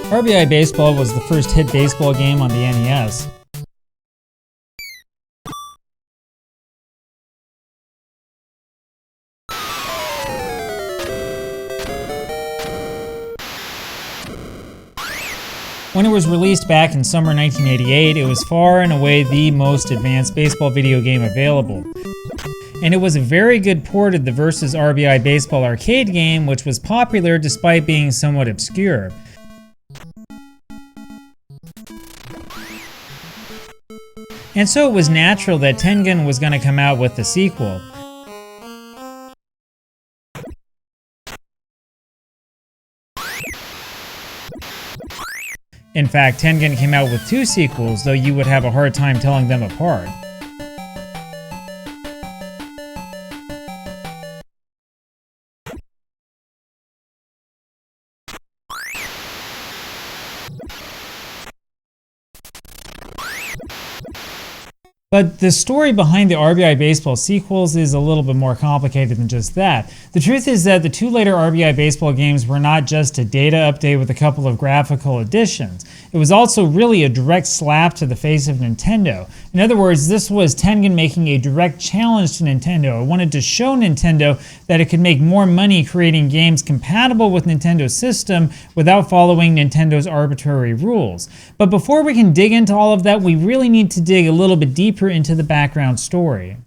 RBI Baseball was the first hit baseball game on the NES. When it was released back in summer 1988, it was far and away the most advanced baseball video game available. And it was a very good port of the Versus RBI Baseball arcade game, which was popular despite being somewhat obscure. And so it was natural that Tengen was going to come out with the sequel. In fact, Tengen came out with 2 sequels, though you would have a hard time telling them apart. But the story behind the RBI Baseball sequels is a little bit more complicated than just that. The truth is that the 2 later RBI Baseball games were not just a data update with a couple of graphical additions. It was also really a direct slap to the face of Nintendo. In other words, this was Tengen making a direct challenge to Nintendo. It wanted to show Nintendo that it could make more money creating games compatible with Nintendo's system without following Nintendo's arbitrary rules. But before we can dig into all of that, we really need to dig a little bit deeper into the background story.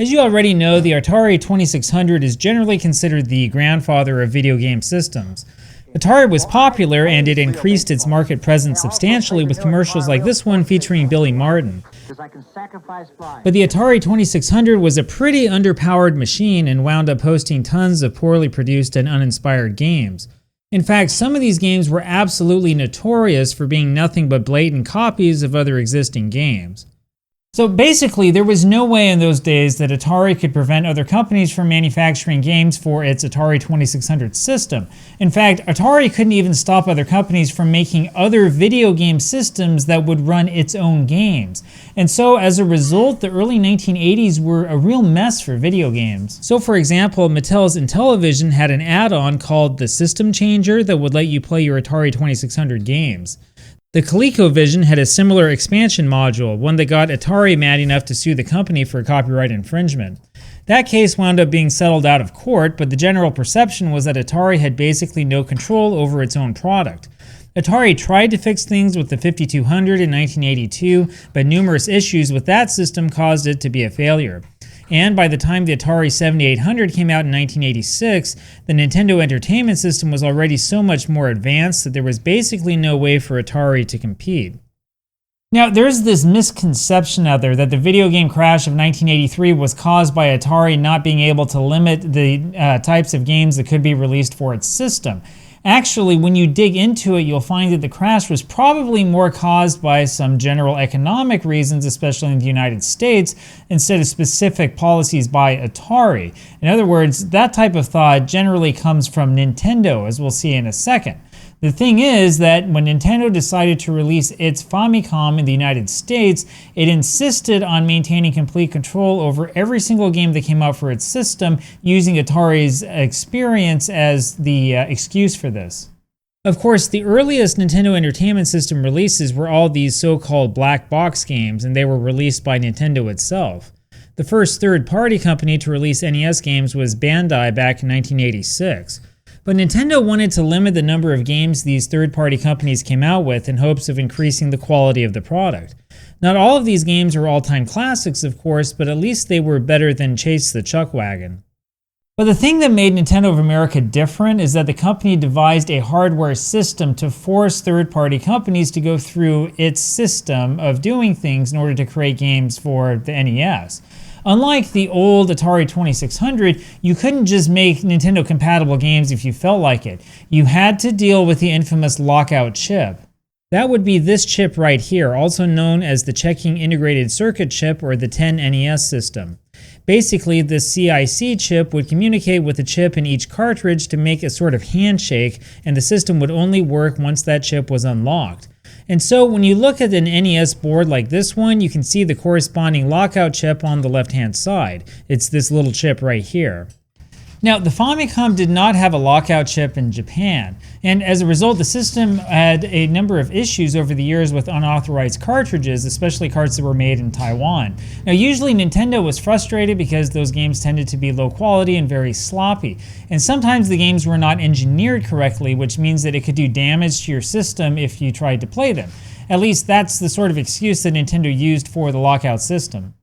As you already know, the Atari 2600 is generally considered the grandfather of video game systems. Atari was popular and it increased its market presence substantially with commercials like this one featuring Billy Martin. But the Atari 2600 was a pretty underpowered machine and wound up hosting tons of poorly produced and uninspired games. In fact, some of these games were absolutely notorious for being nothing but blatant copies of other existing games. So basically, there was no way in those days that Atari could prevent other companies from manufacturing games for its Atari 2600 system. In fact, Atari couldn't even stop other companies from making other video game systems that would run its own games. And so as a result, the early 1980s were a real mess for video games. So for example, Mattel's Intellivision had an add-on called the System Changer that would let you play your Atari 2600 games. The ColecoVision had a similar expansion module, one that got Atari mad enough to sue the company for copyright infringement. That case wound up being settled out of court, but the general perception was that Atari had basically no control over its own product. Atari tried to fix things with the 5200 in 1982, but numerous issues with that system caused it to be a failure. And by the time the Atari 7800 came out in 1986, the Nintendo Entertainment System was already so much more advanced that there was basically no way for Atari to compete. Now, there's this misconception out there that the video game crash of 1983 was caused by Atari not being able to limit the types of games that could be released for its system. Actually, when you dig into it, you'll find that the crash was probably more caused by some general economic reasons, especially in the United States, instead of specific policies by Atari. In other words, that type of thought generally comes from Nintendo, as we'll see in a second. The thing is that when Nintendo decided to release its Famicom in the United States, it insisted on maintaining complete control over every single game that came out for its system, using Atari's experience as the excuse for this. Of course, the earliest Nintendo Entertainment System releases were all these so-called black box games, and they were released by Nintendo itself. The first third-party company to release NES games was Bandai back in 1986. But Nintendo wanted to limit the number of games these third-party companies came out with in hopes of increasing the quality of the product. Not all of these games are all-time classics, of course, but at least they were better than Chase the Chuckwagon. But the thing that made Nintendo of America different is that the company devised a hardware system to force third-party companies to go through its system of doing things in order to create games for the NES. Unlike the old Atari 2600, you couldn't just make Nintendo-compatible games if you felt like it. You had to deal with the infamous lockout chip. That would be this chip right here, also known as the Checking Integrated Circuit chip or the 10NES system. Basically, the CIC chip would communicate with the chip in each cartridge to make a sort of handshake, and the system would only work once that chip was unlocked. And so when you look at an NES board like this one, you can see the corresponding lockout chip on the left-hand side. It's this little chip right here. Now, the Famicom did not have a lockout chip in Japan, and as a result, the system had a number of issues over the years with unauthorized cartridges, especially carts that were made in Taiwan. Now, usually Nintendo was frustrated because those games tended to be low quality and very sloppy, and sometimes the games were not engineered correctly, which means that it could do damage to your system if you tried to play them. At least that's the sort of excuse that Nintendo used for the lockout system.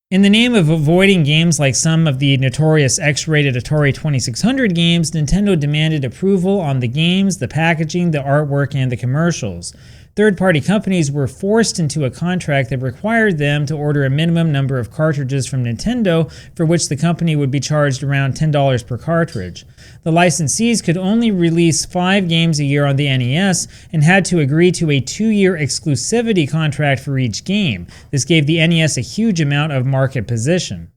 In the name of avoiding games like some of the notorious X-rated Atari 2600 games, Nintendo demanded approval on the games, the packaging, the artwork, and the commercials. Third-party companies were forced into a contract that required them to order a minimum number of cartridges from Nintendo, for which the company would be charged around $10 per cartridge. The licensees could only release 5 games a year on the NES and had to agree to a 2-year exclusivity contract for each game. This gave the NES a huge amount of market position.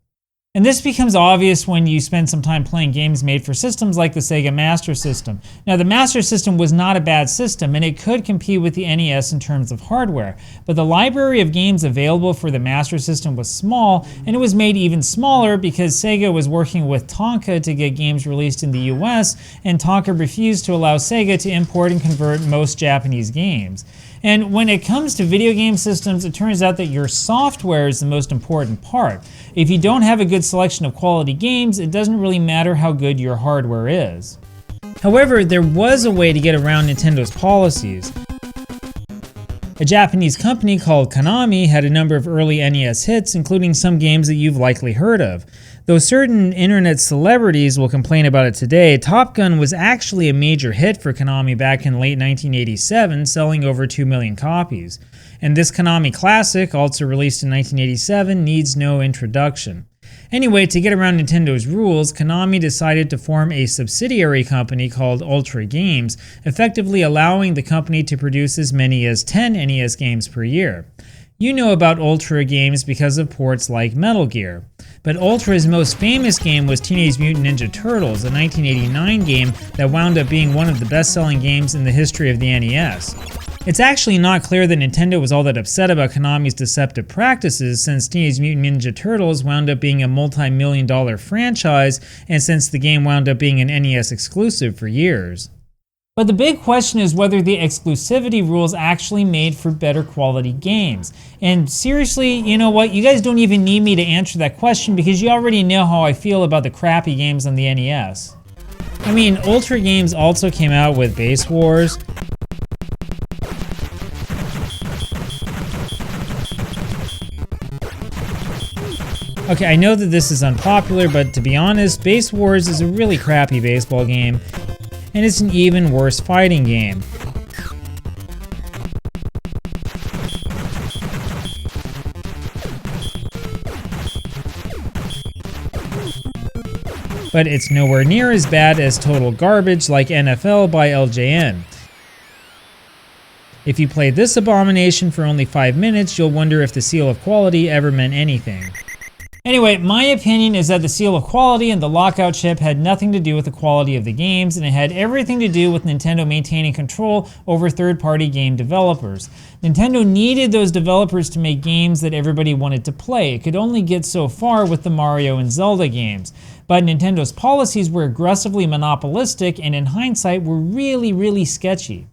And this becomes obvious when you spend some time playing games made for systems like the Sega Master System. Now, the Master System was not a bad system, and it could compete with the NES in terms of hardware, but the library of games available for the Master System was small, and it was made even smaller because Sega was working with Tonka to get games released in the US, and Tonka refused to allow Sega to import and convert most Japanese games. And when it comes to video game systems, it turns out that your software is the most important part. If you don't have a good selection of quality games, it doesn't really matter how good your hardware is. However, there was a way to get around Nintendo's policies. A Japanese company called Konami had a number of early NES hits, including some games that you've likely heard of. Though certain internet celebrities will complain about it today, Top Gun was actually a major hit for Konami back in late 1987, selling over 2 million copies. And this Konami classic, also released in 1987, needs no introduction. Anyway, to get around Nintendo's rules, Konami decided to form a subsidiary company called Ultra Games, effectively allowing the company to produce as many as 10 NES games per year. You know about Ultra Games because of ports like Metal Gear. But Ultra's most famous game was Teenage Mutant Ninja Turtles, a 1989 game that wound up being one of the best-selling games in the history of the NES. It's actually not clear that Nintendo was all that upset about Konami's deceptive practices, since Teenage Mutant Ninja Turtles wound up being a multi-million-dollar franchise, and since the game wound up being an NES exclusive for years. But the big question is whether the exclusivity rules actually made for better quality games. And seriously, you know what? You guys don't even need me to answer that question because you already know how I feel about the crappy games on the NES. I mean, Ultra Games also came out with Base Wars. Okay, I know that this is unpopular, but to be honest, Base Wars is a really crappy baseball game. And it's an even worse fighting game. But it's nowhere near as bad as total garbage like NFL by LJN. If you played this abomination for only 5 minutes, you'll wonder if the seal of quality ever meant anything. Anyway, my opinion is that the seal of quality and the lockout chip had nothing to do with the quality of the games, and it had everything to do with Nintendo maintaining control over third-party game developers. Nintendo needed those developers to make games that everybody wanted to play. It could only get so far with the Mario and Zelda games. But Nintendo's policies were aggressively monopolistic, and in hindsight were really sketchy.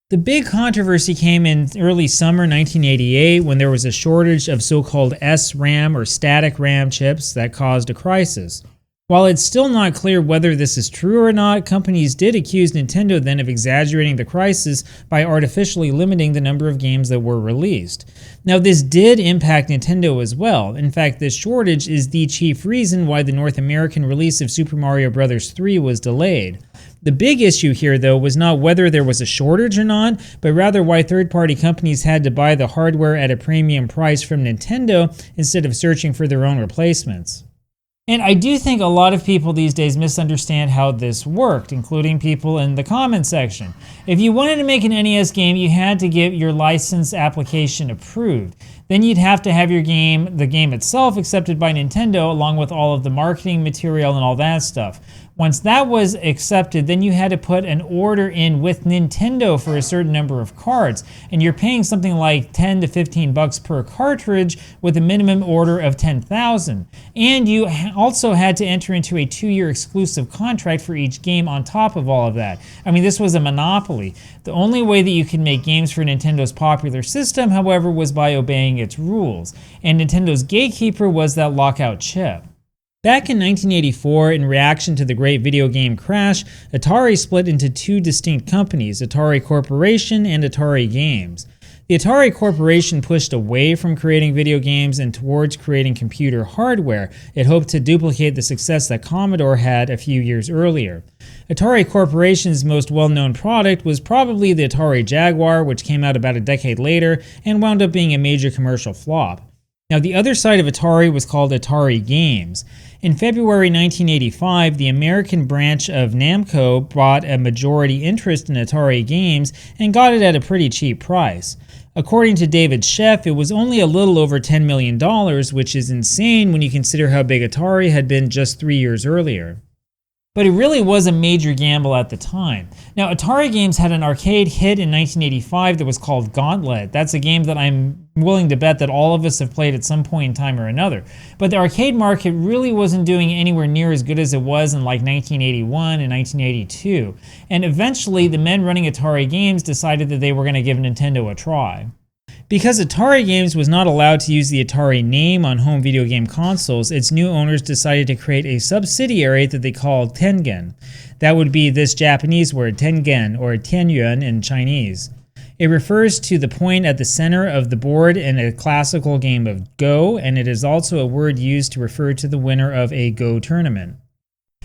The big controversy came in early summer 1988 when there was a shortage of so-called SRAM or static RAM chips that caused a crisis. While it's still not clear whether this is true or not, companies did accuse Nintendo then of exaggerating the crisis by artificially limiting the number of games that were released. Now, this did impact Nintendo as well. In fact, this shortage is the chief reason why the North American release of Super Mario Bros. 3 was delayed. The big issue here, though, was not whether there was a shortage or not, but rather why third-party companies had to buy the hardware at a premium price from Nintendo instead of searching for their own replacements. And I do think a lot of people these days misunderstand how this worked, including people in the comment section. If you wanted to make an NES game, you had to get your license application approved. Then you'd have to have the game itself, accepted by Nintendo, along with all of the marketing material and all that stuff. Once that was accepted, then you had to put an order in with Nintendo for a certain number of cards, and you're paying something like 10 to 15 bucks per cartridge with a minimum order of 10,000. And you also had to enter into a 2-year exclusive contract for each game on top of all of that. I mean, this was a monopoly. The only way that you could make games for Nintendo's popular system, however, was by obeying its rules, and Nintendo's gatekeeper was that lockout chip. Back in 1984, in reaction to the great video game crash, Atari split into two distinct companies, Atari Corporation and Atari Games. The Atari Corporation pushed away from creating video games and towards creating computer hardware. It hoped to duplicate the success that Commodore had a few years earlier. Atari Corporation's most well-known product was probably the Atari Jaguar, which came out about a decade later and wound up being a major commercial flop. Now, the other side of Atari was called Atari Games. In February 1985, the American branch of Namco bought a majority interest in Atari Games and got it at a pretty cheap price. According to David Sheff, it was only a little over $10 million, which is insane when you consider how big Atari had been just 3 years earlier. But it really was a major gamble at the time. Now, Atari Games had an arcade hit in 1985 that was called Gauntlet. That's a game that I'm willing to bet that all of us have played at some point in time or another. But the arcade market really wasn't doing anywhere near as good as it was in like 1981 and 1982. And eventually, the men running Atari Games decided that they were going to give Nintendo a try. Because Atari Games was not allowed to use the Atari name on home video game consoles, its new owners decided to create a subsidiary that they called Tengen. That would be this Japanese word, Tengen, or Tianyuan in Chinese. It refers to the point at the center of the board in a classical game of Go, and it is also a word used to refer to the winner of a Go tournament.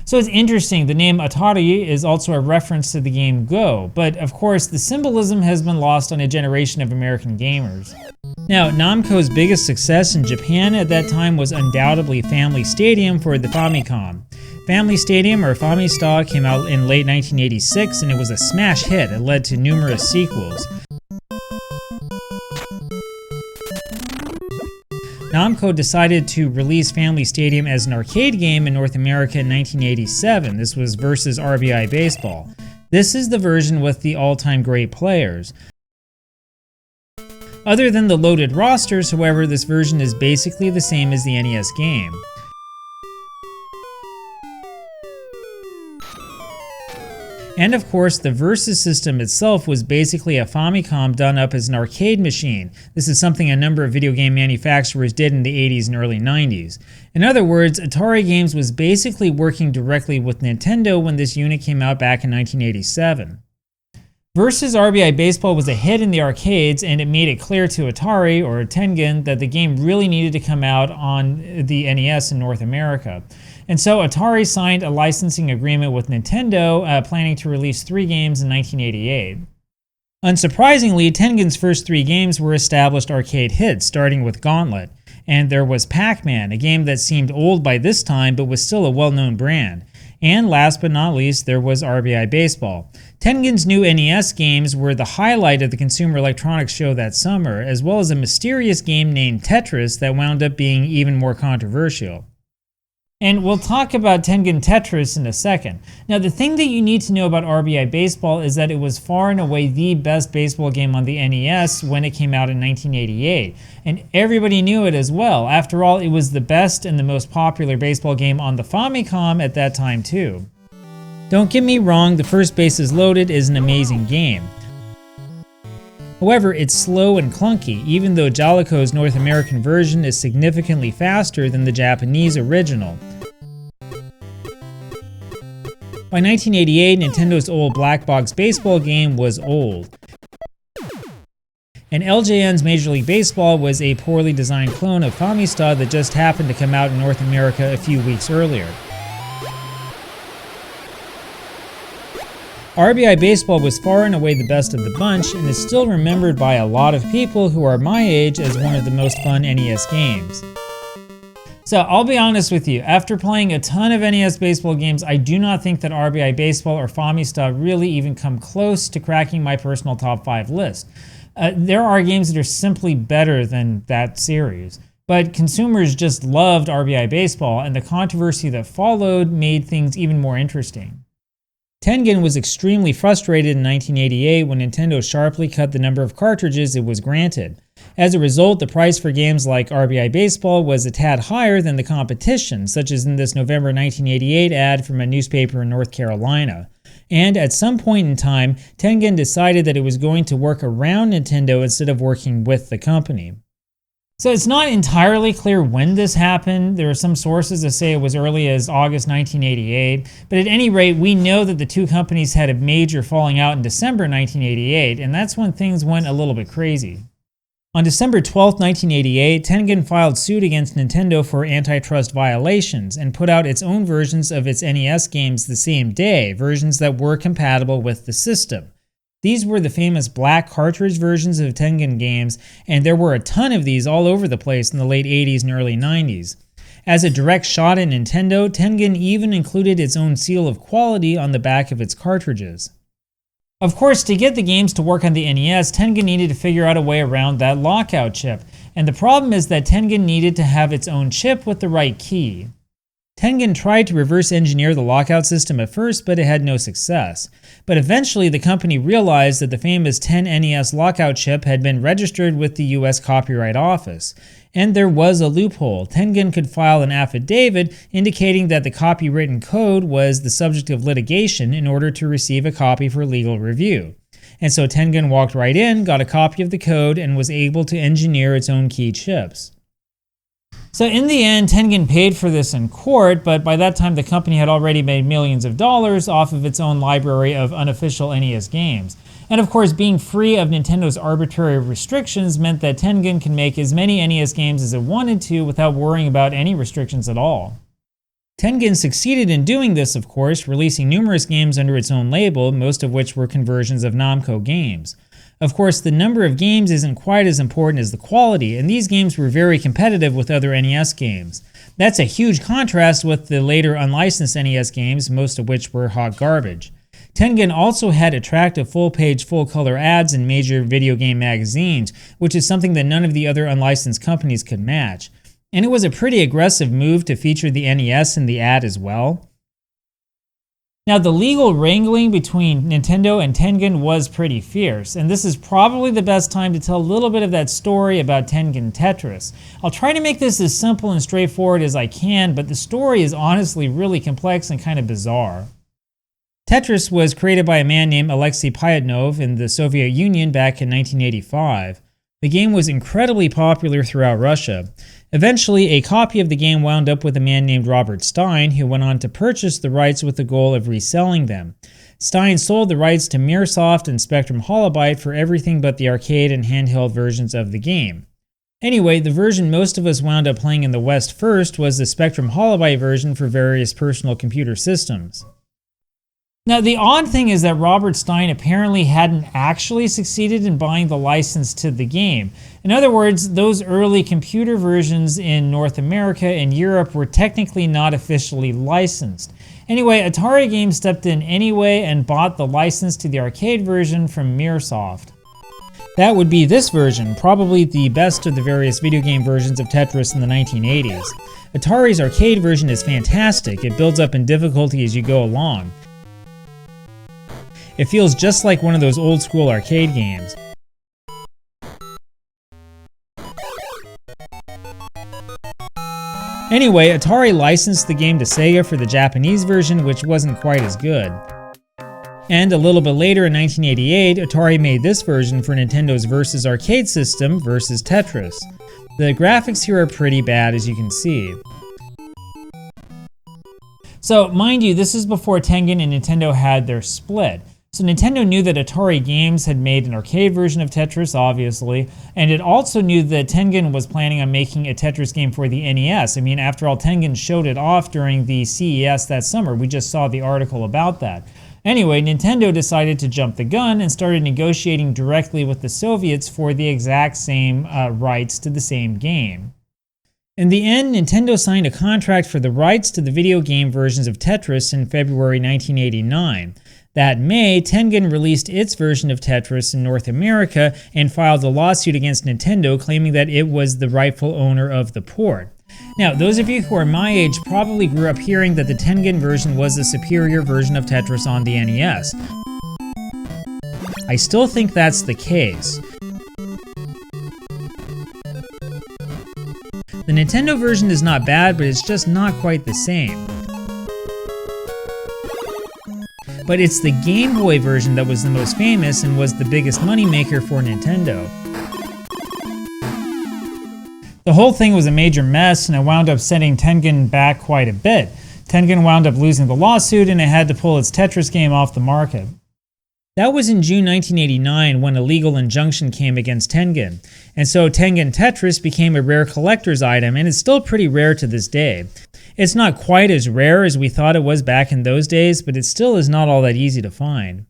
So it's interesting, the name Atari is also a reference to the game Go, but of course the symbolism has been lost on a generation of American gamers. Now, Namco's biggest success in Japan at that time was undoubtedly Family Stadium for the Famicom. Family Stadium, or Famista, came out in late 1986 and it was a smash hit. It led to numerous sequels. Namco decided to release Family Stadium as an arcade game in North America in 1987. This was versus RBI Baseball. This is the version with the all-time great players. Other than the loaded rosters, however, this version is basically the same as the NES game. And of course, the Versus system itself was basically a Famicom done up as an arcade machine. This is something a number of video game manufacturers did in the 80s and early 90s. In other words, Atari Games was basically working directly with Nintendo when this unit came out back in 1987. Versus RBI Baseball was a hit in the arcades, and it made it clear to Atari, or Tengen, that the game really needed to come out on the NES in North America. And so Atari signed a licensing agreement with Nintendo, planning to release 3 games in 1988. Unsurprisingly, Tengen's first 3 games were established arcade hits, starting with Gauntlet. And there was Pac-Man, a game that seemed old by this time but was still a well-known brand. And last but not least, there was RBI Baseball. Tengen's new NES games were the highlight of the Consumer Electronics Show that summer, as well as a mysterious game named Tetris that wound up being even more controversial. And we'll talk about Tengen Tetris in a second. Now, the thing that you need to know about RBI Baseball is that it was far and away the best baseball game on the NES when it came out in 1988. And everybody knew it as well. After all, it was the best and the most popular baseball game on the Famicom at that time too. Don't get me wrong, The First Bases Loaded is an amazing game. However, it's slow and clunky, even though Jaleco's North American version is significantly faster than the Japanese original. By 1988, Nintendo's old black box baseball game was old. And LJN's Major League Baseball was a poorly designed clone of Famista that just happened to come out in North America a few weeks earlier. RBI Baseball was far and away the best of the bunch and is still remembered by a lot of people who are my age as one of the most fun NES games. So I'll be honest with you, after playing a ton of NES baseball games, I do not think that RBI Baseball or Famista really even come close to cracking my personal top 5 list. There are games that are simply better than that series. But consumers just loved RBI Baseball, and the controversy that followed made things even more interesting. Tengen was extremely frustrated in 1988 when Nintendo sharply cut the number of cartridges it was granted. As a result, the price for games like RBI Baseball was a tad higher than the competition, such as in this November 1988 ad from a newspaper in North Carolina. And at some point in time, Tengen decided that it was going to work around Nintendo instead of working with the company. So it's not entirely clear when this happened. There are some sources that say it was early as August 1988, but at any rate, we know that the two companies had a major falling out in December 1988, and that's when things went a little bit crazy. On December 12, 1988, Tengen filed suit against Nintendo for antitrust violations and put out its own versions of its NES games the same day, versions that were compatible with the system. These were the famous black cartridge versions of Tengen games, and there were a ton of these all over the place in the late 80s and early 90s. As a direct shot at Nintendo, Tengen even included its own seal of quality on the back of its cartridges. Of course, to get the games to work on the NES, Tengen needed to figure out a way around that lockout chip, and the problem is that Tengen needed to have its own chip with the right key. Tengen tried to reverse engineer the lockout system at first, but it had no success. But eventually the company realized that the famous 10NES lockout chip had been registered with the US Copyright Office. And there was a loophole. Tengen could file an affidavit indicating that the copywritten code was the subject of litigation in order to receive a copy for legal review. And so Tengen walked right in, got a copy of the code, and was able to engineer its own key chips. So in the end, Tengen paid for this in court, but by that time the company had already made millions of dollars off of its own library of unofficial NES games. And of course, being free of Nintendo's arbitrary restrictions meant that Tengen can make as many NES games as it wanted to without worrying about any restrictions at all. Tengen succeeded in doing this, of course, releasing numerous games under its own label, most of which were conversions of Namco games. Of course, the number of games isn't quite as important as the quality, and these games were very competitive with other NES games. That's a huge contrast with the later unlicensed NES games, most of which were hot garbage. Tengen also had attractive full-page, full-color ads in major video game magazines, which is something that none of the other unlicensed companies could match. And it was a pretty aggressive move to feature the NES in the ad as well. Now, the legal wrangling between Nintendo and Tengen was pretty fierce, and this is probably the best time to tell a little bit of that story about Tengen Tetris. I'll try to make this as simple and straightforward as I can, but the story is honestly really complex and kind of bizarre. Tetris was created by a man named Alexei Payetnov in the Soviet Union back in 1985. The game was incredibly popular throughout Russia. Eventually, a copy of the game wound up with a man named Robert Stein, who went on to purchase the rights with the goal of reselling them. Stein sold the rights to Mirsoft and Spectrum Holobyte for everything but the arcade and handheld versions of the game. Anyway, the version most of us wound up playing in the West first was the Spectrum Holobyte version for various personal computer systems. Now, the odd thing is that Robert Stein apparently hadn't actually succeeded in buying the license to the game. In other words, those early computer versions in North America and Europe were technically not officially licensed. Anyway, Atari Games stepped in anyway and bought the license to the arcade version from Mirsoft. That would be this version, probably the best of the various video game versions of Tetris in the 1980s. Atari's arcade version is fantastic. It builds up in difficulty as you go along. It feels just like one of those old school arcade games. Anyway, Atari licensed the game to Sega for the Japanese version, which wasn't quite as good. And a little bit later in 1988, Atari made this version for Nintendo's Versus arcade system, Versus Tetris. The graphics here are pretty bad, as you can see. So, mind you, this is before Tengen and Nintendo had their split. So Nintendo knew that Atari Games had made an arcade version of Tetris, obviously, and it also knew that Tengen was planning on making a Tetris game for the NES. I mean, after all, Tengen showed it off during the CES that summer. We just saw the article about that. Anyway, Nintendo decided to jump the gun and started negotiating directly with the Soviets for the exact same rights to the same game. In the end, Nintendo signed a contract for the rights to the video game versions of Tetris in February 1989. That May, Tengen released its version of Tetris in North America and filed a lawsuit against Nintendo claiming that it was the rightful owner of the port. Now, those of you who are my age probably grew up hearing that the Tengen version was the superior version of Tetris on the NES. I still think that's the case. The Nintendo version is not bad, but it's just not quite the same. But it's the Game Boy version that was the most famous and was the biggest moneymaker for Nintendo. The whole thing was a major mess, and it wound up setting Tengen back quite a bit. Tengen wound up losing the lawsuit, and it had to pull its Tetris game off the market. That was in June 1989 when a legal injunction came against Tengen, and so Tengen Tetris became a rare collector's item, and it's still pretty rare to this day. It's not quite as rare as we thought it was back in those days, but it still is not all that easy to find.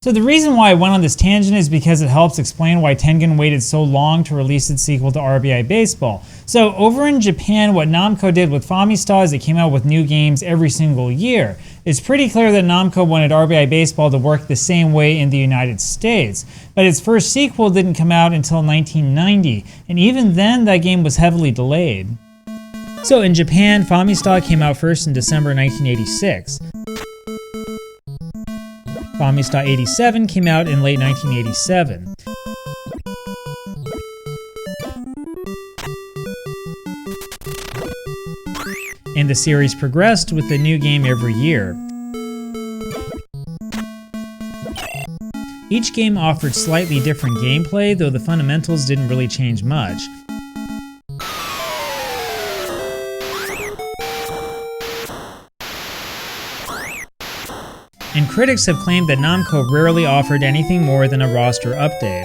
So the reason why I went on this tangent is because it helps explain why Tengen waited so long to release its sequel to RBI Baseball. So over in Japan, what Namco did with Famista is it came out with new games every single year. It's pretty clear that Namco wanted RBI Baseball to work the same way in the United States, but its first sequel didn't come out until 1990, and even then that game was heavily delayed. So in Japan, Famista came out first in December 1986. Famista 87 came out in late 1987. And the series progressed with a new game every year. Each game offered slightly different gameplay, though the fundamentals didn't really change much. And critics have claimed that Namco rarely offered anything more than a roster update.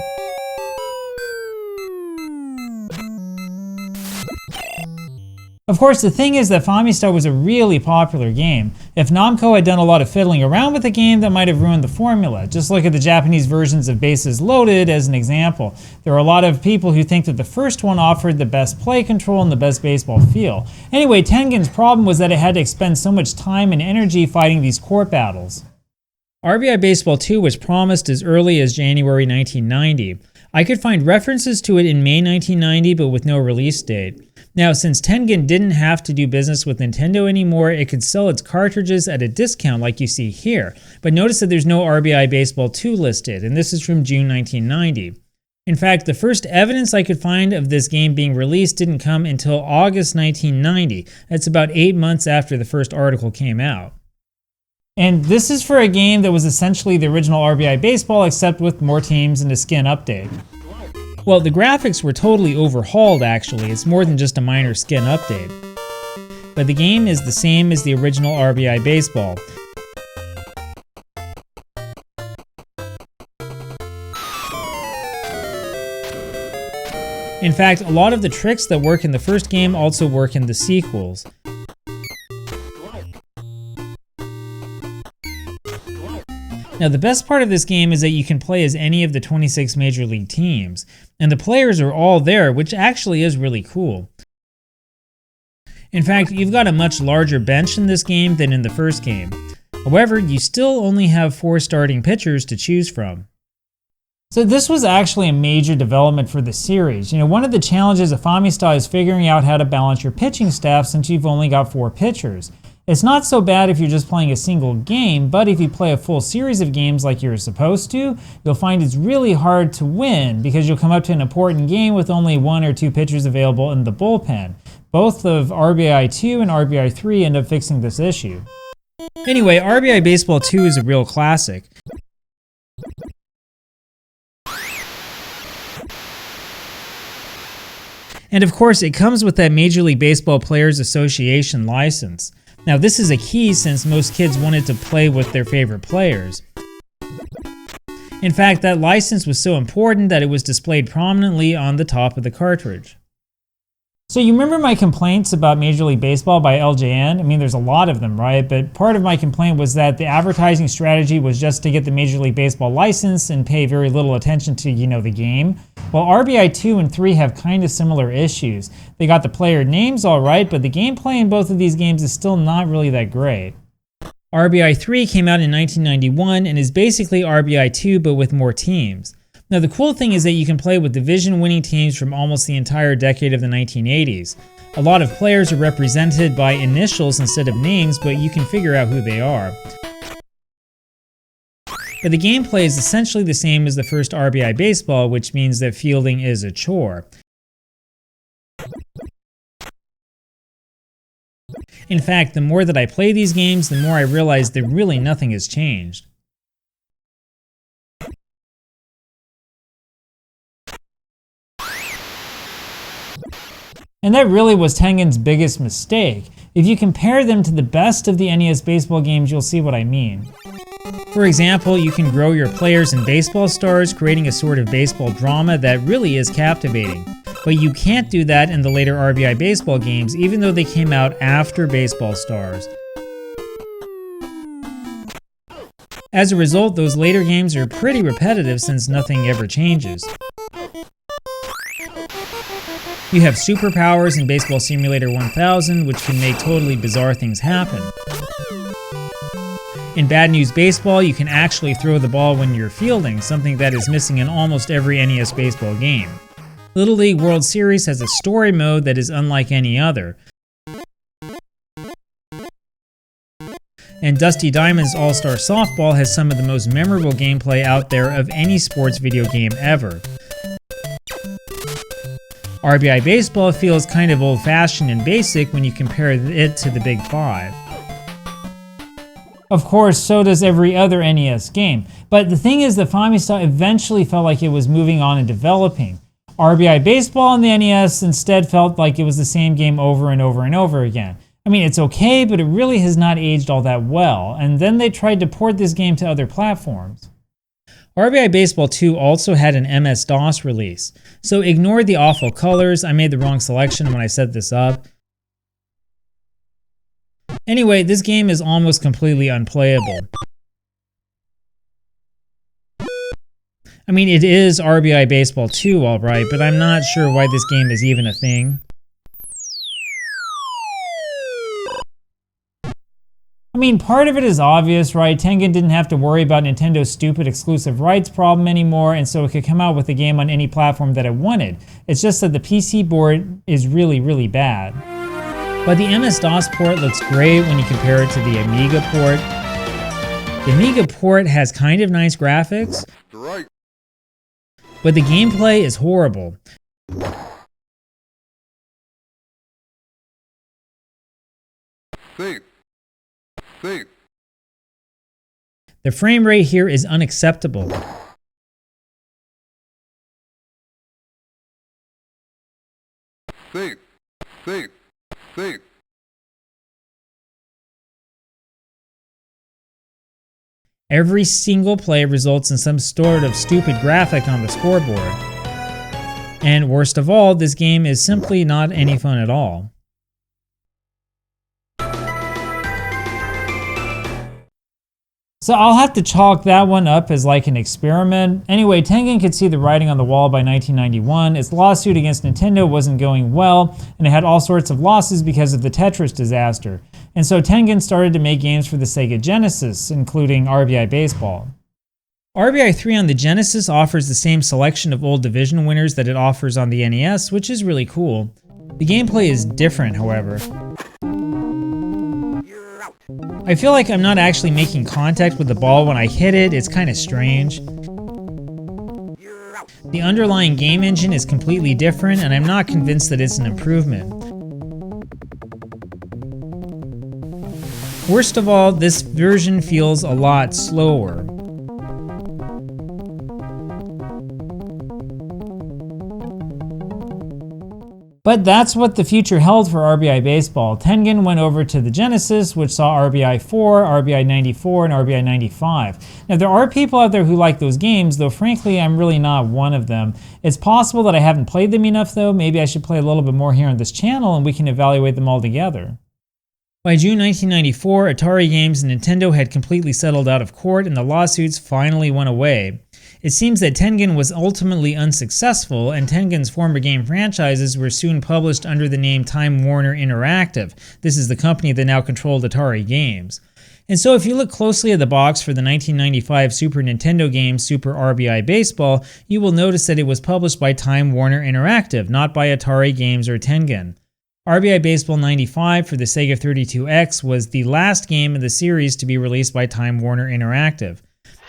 Of course, the thing is that Famista was a really popular game. If Namco had done a lot of fiddling around with the game, that might have ruined the formula. Just look at the Japanese versions of Bases Loaded as an example. There are a lot of people who think that the first one offered the best play control and the best baseball feel. Anyway, Tengen's problem was that it had to expend so much time and energy fighting these court battles. RBI Baseball 2 was promised as early as January 1990. I could find references to it in May 1990, but with no release date. Now, since Tengen didn't have to do business with Nintendo anymore, it could sell its cartridges at a discount like you see here. But notice that there's no RBI Baseball 2 listed, and this is from June 1990. In fact, the first evidence I could find of this game being released didn't come until August 1990. That's about 8 months after the first article came out. And this is for a game that was essentially the original RBI Baseball except with more teams and a skin update. Well, the graphics were totally overhauled actually, it's more than just a minor skin update. But the game is the same as the original RBI Baseball. In fact, a lot of the tricks that work in the first game also work in the sequels. Now, the best part of this game is that you can play as any of the 26 Major League teams, and the players are all there, which actually is really cool. In fact, you've got a much larger bench in this game than in the first game. However, you still only have 4 starting pitchers to choose from. So this was actually a major development for the series. One of the challenges of Famista is figuring out how to balance your pitching staff since you've only got 4 pitchers. It's not so bad if you're just playing a single game, but if you play a full series of games like you're supposed to, you'll find it's really hard to win because you'll come up to an important game with only 1 or 2 pitchers available in the bullpen. Both of RBI 2 and RBI 3 end up fixing this issue. Anyway, RBI Baseball 2 is a real classic. And of course, it comes with that Major League Baseball Players Association license. Now, this is a key since most kids wanted to play with their favorite players. In fact, that license was so important that it was displayed prominently on the top of the cartridge. So you remember my complaints about Major League Baseball by LJN? I mean, there's a lot of them, right? But part of my complaint was that the advertising strategy was just to get the Major League Baseball license and pay very little attention to, the game. Well, RBI 2 and 3 have kind of similar issues. They got the player names all right, but the gameplay in both of these games is still not really that great. RBI 3 came out in 1991 and is basically RBI 2 but with more teams. Now the cool thing is that you can play with division-winning teams from almost the entire decade of the 1980s. A lot of players are represented by initials instead of names, but you can figure out who they are. But the gameplay is essentially the same as the first RBI Baseball, which means that fielding is a chore. In fact, the more that I play these games, the more I realize that really nothing has changed. And that really was Tengen's biggest mistake. If you compare them to the best of the NES baseball games, you'll see what I mean. For example, you can grow your players in baseball stars, creating a sort of baseball drama that really is captivating. But you can't do that in the later RBI baseball games, even though they came out after Baseball Stars. As a result, those later games are pretty repetitive since nothing ever changes. You have superpowers in Baseball Simulator 1000, which can make totally bizarre things happen. In Bad News Baseball, you can actually throw the ball when you're fielding, something that is missing in almost every NES baseball game. Little League World Series has a story mode that is unlike any other. And Dusty Diamond's All-Star Softball has some of the most memorable gameplay out there of any sports video game ever. RBI Baseball feels kind of old-fashioned and basic when you compare it to the Big Five. Of course, so does every other NES game. But the thing is that Famitsu eventually felt like it was moving on and developing. RBI Baseball on the NES instead felt like it was the same game over and over and over again. I mean, it's okay, but it really has not aged all that well, and then they tried to port this game to other platforms. RBI Baseball 2 also had an MS-DOS release, so ignore the awful colors. I made the wrong selection when I set this up. Anyway, this game is almost completely unplayable. I mean, it is RBI Baseball 2, alright, but I'm not sure why this game is even a thing. I mean, part of it is obvious, right? Tengen didn't have to worry about Nintendo's stupid exclusive rights problem anymore, and so it could come out with a game on any platform that it wanted. It's just that the PC board is really, really bad. But the MS-DOS port looks great when you compare it to the Amiga port. The Amiga port has kind of nice graphics, but the gameplay is horrible. The frame rate here is unacceptable. Every single play results in some sort of stupid graphic on the scoreboard. And worst of all, this game is simply not any fun at all. So I'll have to chalk that one up as like an experiment. Anyway, Tengen could see the writing on the wall by 1991. Its lawsuit against Nintendo wasn't going well, and it had all sorts of losses because of the Tetris disaster. And so Tengen started to make games for the Sega Genesis, including RBI Baseball. RBI 3 on the Genesis offers the same selection of old division winners that it offers on the NES, which is really cool. The gameplay is different, however. I feel like I'm not actually making contact with the ball when I hit it. It's kind of strange. The underlying game engine is completely different, and I'm not convinced that it's an improvement. Worst of all, this version feels a lot slower. But that's what the future held for RBI Baseball. Tengen went over to the Genesis, which saw RBI 4, RBI 94, and RBI 95. Now, there are people out there who like those games, though frankly, I'm really not one of them. It's possible that I haven't played them enough, though. Maybe I should play a little bit more here on this channel, and we can evaluate them all together. By June 1994, Atari Games and Nintendo had completely settled out of court, and the lawsuits finally went away. It seems that Tengen was ultimately unsuccessful, and Tengen's former game franchises were soon published under the name Time Warner Interactive. This is the company that now controlled Atari Games. And so if you look closely at the box for the 1995 Super Nintendo game Super RBI Baseball, you will notice that it was published by Time Warner Interactive, not by Atari Games or Tengen. RBI Baseball 95 for the Sega 32X was the last game in the series to be released by Time Warner Interactive.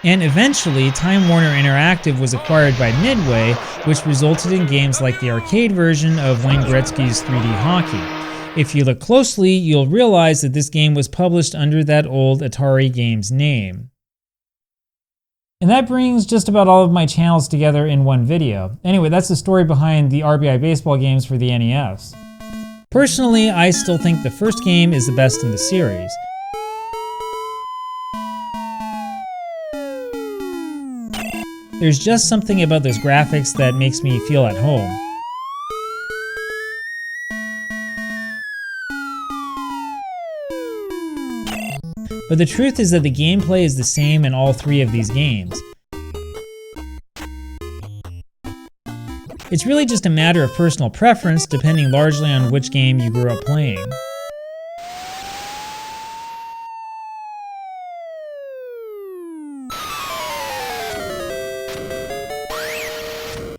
And eventually, Time Warner Interactive was acquired by Midway, which resulted in games like the arcade version of Wayne Gretzky's 3D Hockey. If you look closely, you'll realize that this game was published under that old Atari Games name. And that brings just about all of my channels together in one video. Anyway, that's the story behind the RBI Baseball games for the NES. Personally, I still think the first game is the best in the series. There's just something about those graphics that makes me feel at home. But the truth is that the gameplay is the same in all three of these games. It's really just a matter of personal preference, depending largely on which game you grew up playing.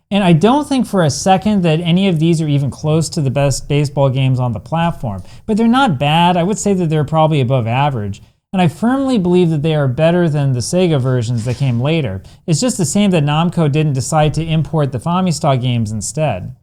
And I don't think for a second that any of these are even close to the best baseball games on the platform, but they're not bad. I would say that they're probably above average. And I firmly believe that they are better than the Sega versions that came later. It's just a shame that Namco didn't decide to import the Famicom games instead.